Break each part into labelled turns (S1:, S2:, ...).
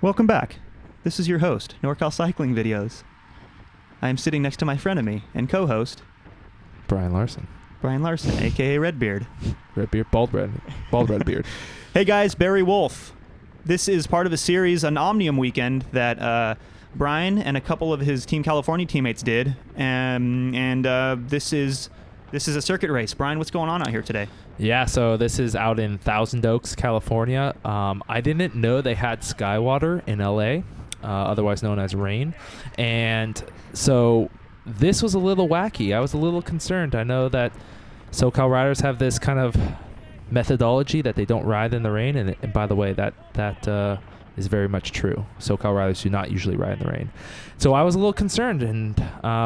S1: Welcome back. This is your host, NorCalCyclingVideos. I am sitting next to my frenemy and co-host,
S2: Bryan Larson,
S1: aka Redbeard.
S2: Redbeard, bald red beard.
S1: Hey guys, Barry Wolfe. This is part of a series, an Omnium weekend that Bryan and a couple of his Team California teammates did, and this is a circuit race. Bryan, what's going on out here today?
S2: Yeah, so this is out in Thousand Oaks, California. I didn't know they had Skywater in LA, otherwise known as rain, and so this was a little wacky. I was a little concerned. I know that SoCal riders have this kind of methodology that they don't ride in the rain, and by the way, that is very much true. SoCal riders do not usually ride in the rain. So I was a little concerned, and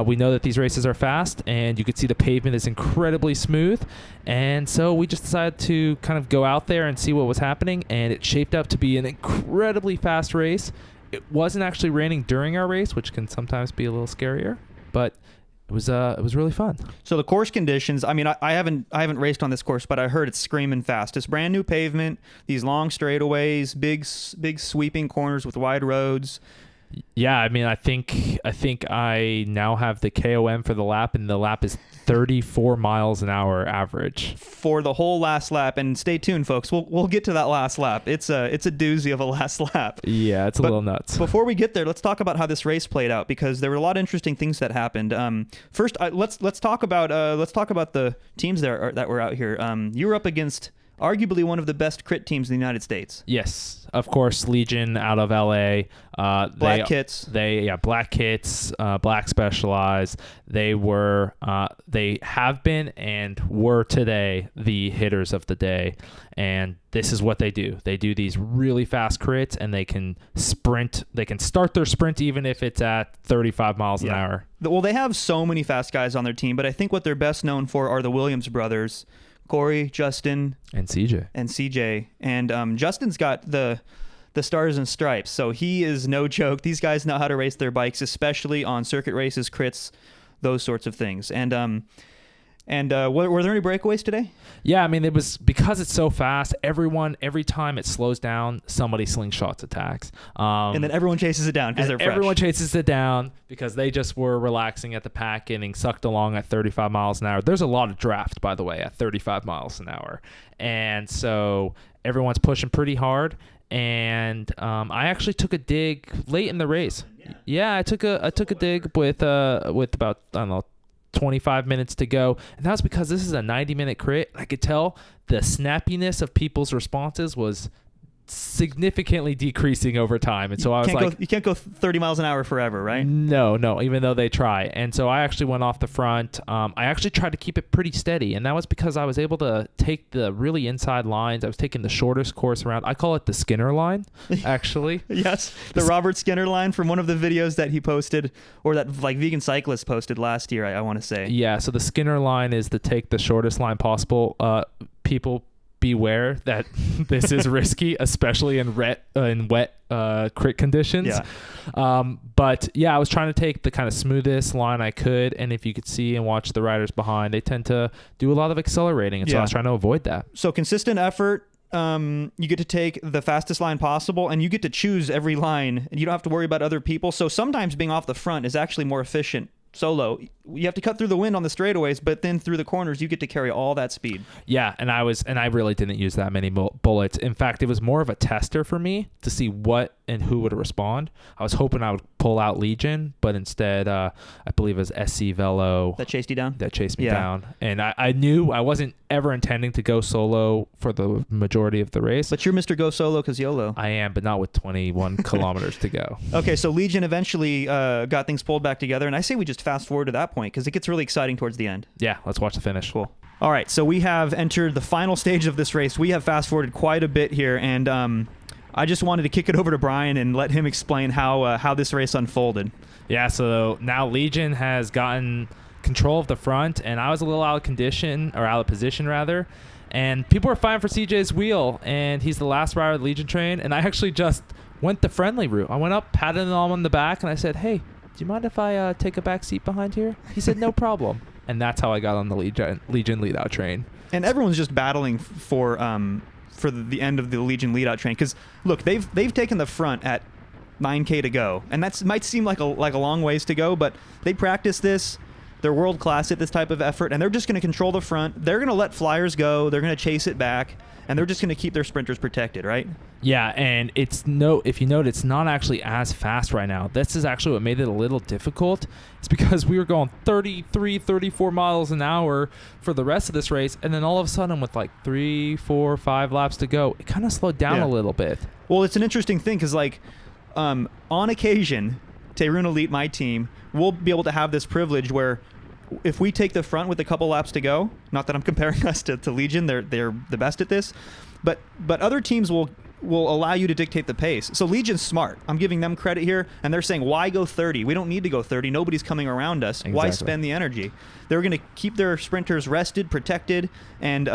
S2: we know that these races are fast, and you could see the pavement is incredibly smooth, and so we just decided to kind of go out there and see what was happening, and it shaped up to be an incredibly fast race. It wasn't actually raining during our race, which can sometimes be a little scarier, but it was really fun. So
S1: the course conditions, I mean, I haven't raced on this course, but I heard it's screaming fast. It's brand new pavement, these long straightaways, big sweeping corners with wide roads.
S2: Yeah, I mean, I think I now have the KOM for the lap, and the lap is 34 miles an hour average
S1: for the whole last lap. And stay tuned, folks. We'll get to that last lap. It's a doozy of a last lap.
S2: Yeah, it's a little nuts.
S1: Before we get there, let's talk about how this race played out, because there were a lot of interesting things that happened. First, let's talk about the teams that were out here. You were up against arguably one of the best crit teams in the United States.
S2: Yes, of course, Legion out of LA.
S1: Black kits.
S2: Black kits, Black Specialized. They have been and were today the hitters of the day. And this is what they do. They do these really fast crits, and they can sprint. They can start their sprint even if it's at 35 miles an hour.
S1: Well, they have so many fast guys on their team, but I think what they're best known for are the Williams brothers. Corey, Justin,
S2: and CJ.
S1: And Justin's got the stars and stripes, so he is no joke. These guys know how to race their bikes, especially on circuit races, crits, those sorts of things. And were there any breakaways today?
S2: Yeah, I mean, it was because it's so fast. Every time it slows down, somebody slingshots attacks.
S1: And then everyone chases it down because they're fresh.
S2: Everyone chases it down because they just were relaxing at the pack, getting sucked along at 35 miles an hour. There's a lot of draft, by the way, at 35 miles an hour. And so everyone's pushing pretty hard. And I actually took a dig late in the race. Yeah, I took a dig with about, I don't know, 25 minutes to go, and that was because this is a 90-minute crit. I could tell the snappiness of people's responses was significantly decreasing over time, and so I was like,
S1: you can't go 30 miles an hour forever, right?
S2: No, even though they try. And so I actually went off the front. I actually tried to keep it pretty steady, and that was because I was able to take the really inside lines. I was taking the shortest course around. I call it the Skinner line, actually.
S1: Yes, the Robert Skinner line from one of the videos that he posted, or that like vegan cyclist posted last year, I want to say.
S2: Yeah, so the Skinner line is to take the shortest line possible. People beware that this is risky, especially in wet crit conditions.
S1: Yeah.
S2: But yeah, I was trying to take the kind of smoothest line I could, and if you could see and watch the riders behind, they tend to do a lot of accelerating, and so I was trying to avoid that.
S1: So consistent effort. You get to take the fastest line possible, and you get to choose every line, and you don't have to worry about other people. So sometimes being off the front is actually more efficient. Solo, you have to cut through the wind on the straightaways, but then through the corners you get to carry all that speed.
S2: Yeah, and I really didn't use that many bullets. In fact, it was more of a tester for me to see what and who would respond. I was hoping I would pull out Legion, but instead I believe it was SC Velo
S1: that chased you down.
S2: That chased me down, and I knew I wasn't ever intending to go solo for the majority of the race.
S1: But you're Mr. Go Solo because YOLO.
S2: I am, but not with 21 kilometers to go.
S1: Okay, so Legion eventually got things pulled back together, and I say we just fast forward to that point because it gets really exciting towards the end.
S2: Yeah, let's watch the finish.
S1: Cool. All right, so we have entered the final stage of this race. We have fast forwarded quite a bit here, and I just wanted to kick it over to Bryan and let him explain how this race unfolded.
S2: Yeah, so now Legion has gotten control of the front, and I was a little out of position rather. And people were fighting for CJ's wheel, and he's the last rider of the Legion train. And I actually just went the friendly route. I went up, patted him on the back, and I said, "Hey, do you mind if I take a back seat behind here?" He said, "No problem." And that's how I got on the Legion lead-out train.
S1: And everyone's just battling for for the end of the Legion lead out train. Because look, they've taken the front at 9K to go, and that might seem like a long ways to go, but they practice this. They're world class at this type of effort, and they're just going to control the front. They're going to let flyers go. They're going to chase it back, and they're just going to keep their sprinters protected, right?
S2: Yeah, and if you note, it's not actually as fast right now. This is actually what made it a little difficult. It's because we were going 33, 34 miles an hour for the rest of this race, and then all of a sudden with like 3, 4, 5 laps to go, it kind of slowed down a little bit.
S1: Well, it's an interesting thing because on occasion, Teyrun Elite, my team, we'll be able to have this privilege where if we take the front with a couple laps to go, not that I'm comparing us to Legion, they're the best at this, but other teams will allow you to dictate the pace. So Legion's smart. I'm giving them credit here, and they're saying, why go 30? We don't need to go 30. Nobody's coming around us. Exactly. Why spend the energy? They're going to keep their sprinters rested, protected, and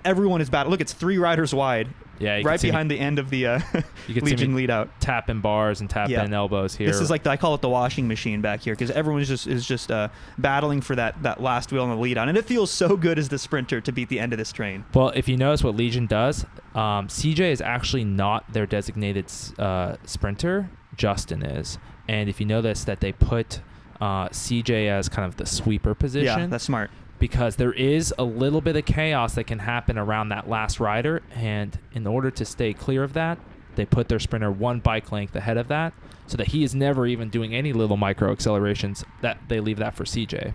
S1: everyone is battling. Look, it's 3 riders wide.
S2: Yeah,
S1: right behind the end of the Legion lead out.
S2: Tapping bars and tapping elbows here.
S1: This is like I call it the washing machine back here because everyone is just battling for that last wheel in the lead out, and it feels so good as the sprinter to beat the end of this train.
S2: Well, if you notice what Legion does, CJ is actually not their designated sprinter. Justin is, and if you notice that they put CJ as kind of the sweeper position.
S1: Yeah, that's smart.
S2: Because there is a little bit of chaos that can happen around that last rider, and in order to stay clear of that, they put their sprinter 1 bike length ahead of that, so that he is never even doing any little micro accelerations. That they leave that for CJ.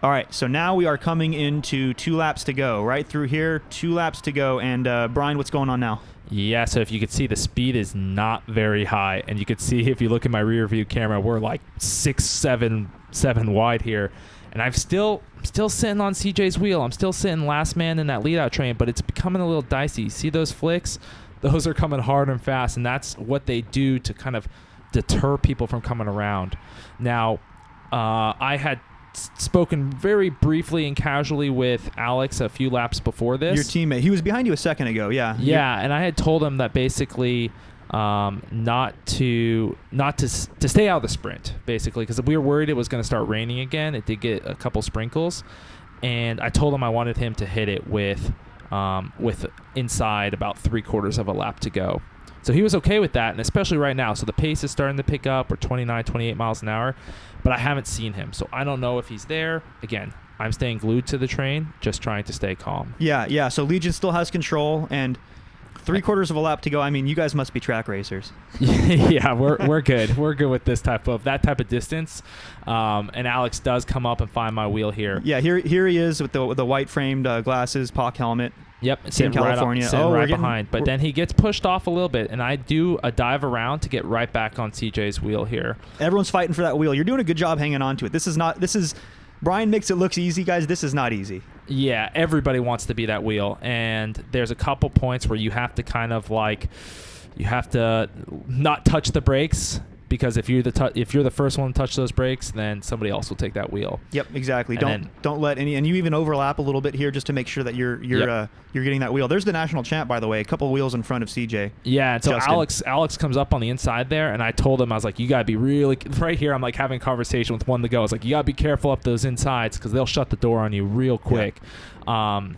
S1: All right, so now we are coming into 2 laps to go. Right through here, 2 laps to go, and Bryan, what's going on now?
S2: Yeah, so if you could see, the speed is not very high, and you could see if you look at my rear view camera, we're like 6, 7 wide here. And I'm still sitting on CJ's wheel. I'm still sitting last man in that lead-out train, but it's becoming a little dicey. See those flicks? Those are coming hard and fast, and that's what they do to kind of deter people from coming around. Now, I had spoken very briefly and casually with Alex a few laps before this.
S1: Your teammate. He was behind you a second ago, yeah.
S2: Yeah, and I had told him that basically not to stay out of the sprint, basically, because we were worried it was going to start raining again. It did get a couple sprinkles, and I told him I wanted him to hit it with inside about 3/4 of a lap to go. So he was okay with that, and especially right now. So the pace is starting to pick up. We're 29, 28 miles an hour, but I haven't seen him, so I don't know if he's there. Again, I'm staying glued to the train, just trying to stay calm.
S1: Yeah. So Legion still has control, and 3/4 of a lap to go. I mean, you guys must be track racers.
S2: Yeah, we're good. We're good with that type of distance. And Alex does come up and find my wheel here.
S1: Yeah, here he is with the white framed glasses, POC helmet.
S2: Yep,
S1: in California.
S2: Right behind. But then he gets pushed off a little bit, and I do a dive around to get right back on CJ's wheel here.
S1: Everyone's fighting for that wheel. You're doing a good job hanging on to it. Bryan makes it look easy, guys. This is not easy. Yeah,
S2: everybody wants to be that wheel, and there's a couple points where you have to kind of you have to not touch the brakes, because if you're the first one to touch those brakes, then somebody else will take that wheel.
S1: Yep, exactly. Don't let any, and you even overlap a little bit here just to make sure that you're getting that wheel. There's the national champ, by the way, a couple wheels in front of CJ.
S2: Yeah, and so Alex comes up on the inside there, and I told him, I was like, you gotta be really right here. I'm like having a conversation with one to go. I was like, you gotta be careful up those insides because they'll shut the door on you real quick. Yeah.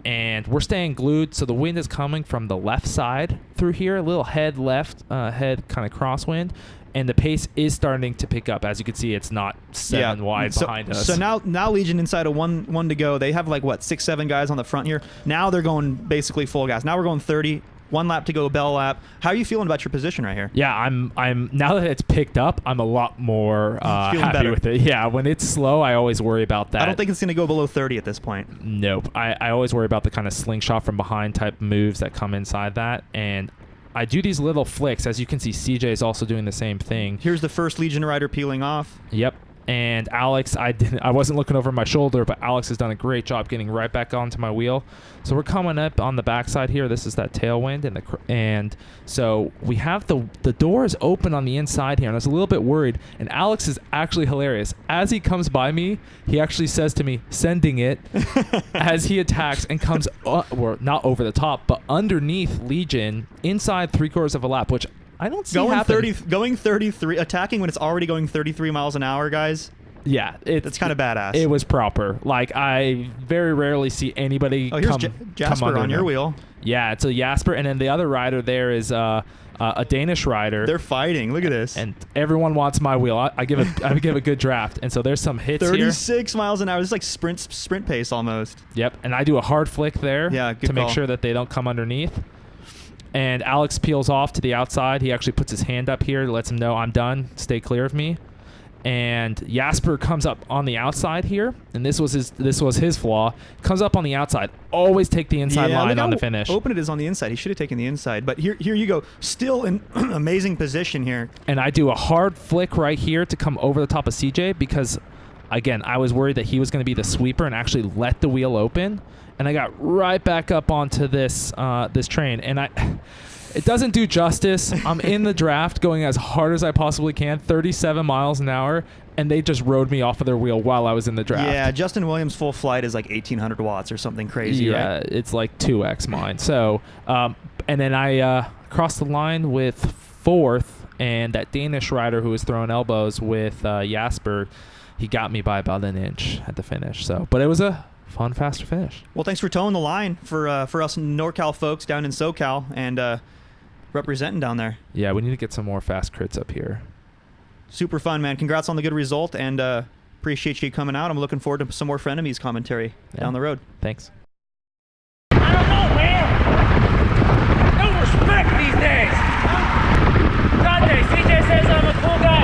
S2: And we're staying glued, so the wind is coming from the left side through here, a little head kind of crosswind. And the pace is starting to pick up. As you can see, it's not 7 wide behind us.
S1: So now Legion inside of one to go. They have 6, 7 guys on the front here. Now they're going basically full gas. Now we're going 30. 1 lap to go, bell lap. How are you feeling about your position right here?
S2: Yeah, I'm now that it's picked up, I'm a lot more happy
S1: better
S2: with it. Yeah, when it's slow, I always worry about that.
S1: I don't think it's going to go below 30 at this point.
S2: Nope. I always worry about the kind of slingshot from behind type moves that come inside that, and I do these little flicks. As you can see, CJ is also doing the same thing.
S1: Here's the first Legion rider peeling off.
S2: Yep. And Alex, I wasn't looking over my shoulder, but Alex has done a great job getting right back onto my wheel. So we're coming up on the backside here. This is that tailwind, and so we have the door is open on the inside here, and I was a little bit worried. And Alex is actually hilarious. As he comes by me, he actually says to me, "Sending it," as he attacks and comes, not over the top, but underneath Legion, inside 3/4 of a lap, which I don't see
S1: going 33, attacking when it's already going 33 miles an hour, guys.
S2: Yeah,
S1: That's kind of badass.
S2: It was proper. Like, I very rarely see anybody
S1: here's
S2: come
S1: Jasper
S2: under
S1: on your wheel.
S2: Yeah, it's a Jasper, and then the other rider there is a Danish rider.
S1: They're fighting. Look at this.
S2: And everyone wants my wheel. I give a good draft, and so there's some hits
S1: 36 miles an hour. It's like sprint pace almost.
S2: Yep, and I do a hard flick there to make sure that they don't come underneath. And Alex peels off to the outside. He actually puts his hand up here, lets him know I'm done. Stay clear of me. And Jasper comes up on the outside here, and this was his flaw. Comes up on the outside. Always take the inside line on the finish.
S1: Open it is on the inside. He should have taken the inside. But here you go. Still in amazing position here.
S2: And I do a hard flick right here to come over the top of CJ because, again, I was worried that he was going to be the sweeper and actually let the wheel open. And I got right back up onto this train, and it doesn't do justice. I'm in the draft going as hard as I possibly can, 37 miles an hour, and they just rode me off of their wheel while I was in the draft.
S1: Yeah, Justin Williams' full flight is like 1,800 watts or something crazy,
S2: yeah,
S1: right?
S2: It's like 2x mine. So, and then I crossed the line with fourth, and that Danish rider who was throwing elbows with Jasper, he got me by about an inch at the finish. So, but it was a fun, faster finish.
S1: Well, thanks for towing the line for us NorCal folks down in SoCal and representing down there.
S2: Yeah, we need to get some more fast crits up here.
S1: Super fun, man. Congrats on the good result, and appreciate you coming out. I'm looking forward to some more Frenemies commentary down the road.
S2: Thanks.
S3: I don't know, man. No respect these days. Sunday, CJ says I'm a cool guy.